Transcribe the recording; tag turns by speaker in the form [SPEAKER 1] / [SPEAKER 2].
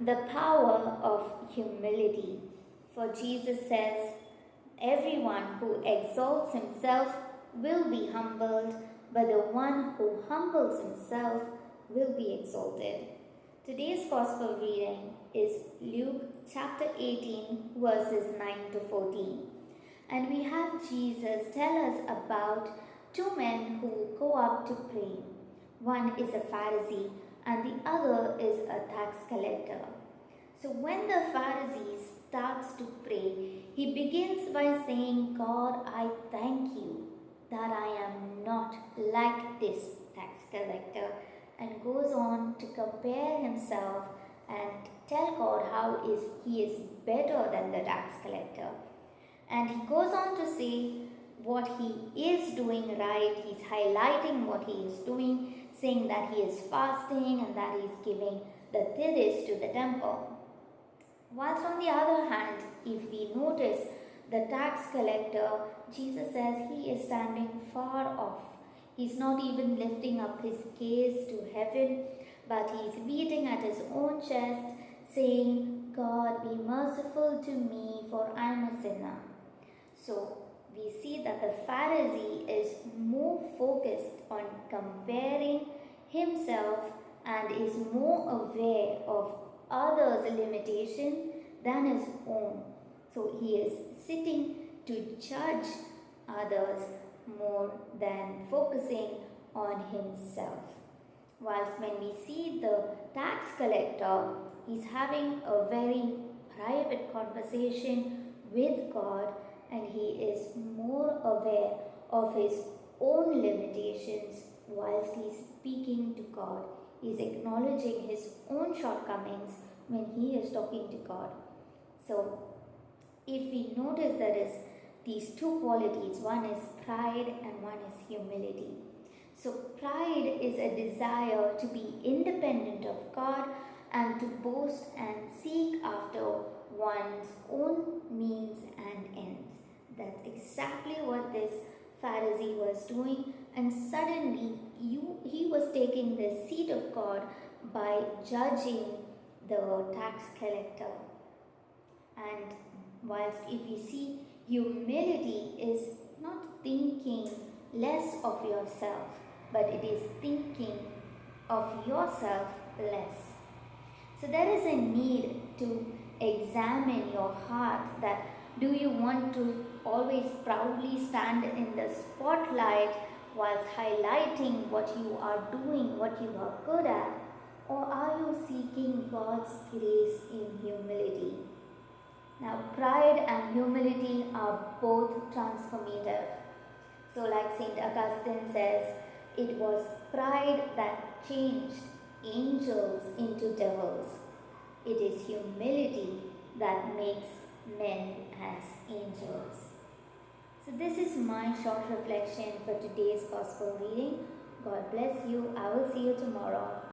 [SPEAKER 1] The power of humility. For Jesus says, everyone who exalts himself will be humbled, but the one who humbles himself will be exalted. Today's Gospel reading is Luke chapter 18, verses 9 to 14. And we have Jesus tell us about two men who go up to pray. One is a Pharisee and the other is a tax collector. So when the Pharisee starts to pray, he begins by saying, God, I thank you that I am not like this tax collector, and goes on to compare himself and tell God how he is better than the tax collector. And he goes on to say what he is doing right. He's highlighting what he is doing, saying that he is fasting and that he is giving the tithes to the temple. Whilst on the other hand, if we notice the tax collector, Jesus says he is standing far off. He's not even lifting up his gaze to heaven, but he's beating at his own chest, saying, God, be merciful to me, for I am a sinner. So we see that the Pharisee is more focused on comparing himself and is more aware of others' limitation than his own. So he is sitting to judge others more than focusing on himself. Whilst when we see the tax collector, he's having a very private conversation with God, and he is more aware of his own limitations whilst he's speaking to God. He's acknowledging his own shortcomings when he is talking to God. So, if we notice there is these two qualities, one is pride and one is humility. So, pride is a desire to be independent of God and to boast and seek after one's own means and ends. That's exactly what this Pharisee was doing, and suddenly he was taking the seat of God by judging the tax collector. And whilst if you see, humility is not thinking less of yourself, but it is thinking of yourself less. So there is a need to examine your heart, that do you want to always proudly stand in the spotlight whilst highlighting what you are doing, what you are good at, or are you seeking God's grace in humility? Now, pride and humility are both transformative. So like St. Augustine says, it was pride that changed angels into devils. It is humility that makes men as angels. So this is my short reflection for today's Gospel reading. God bless you. I will see you tomorrow.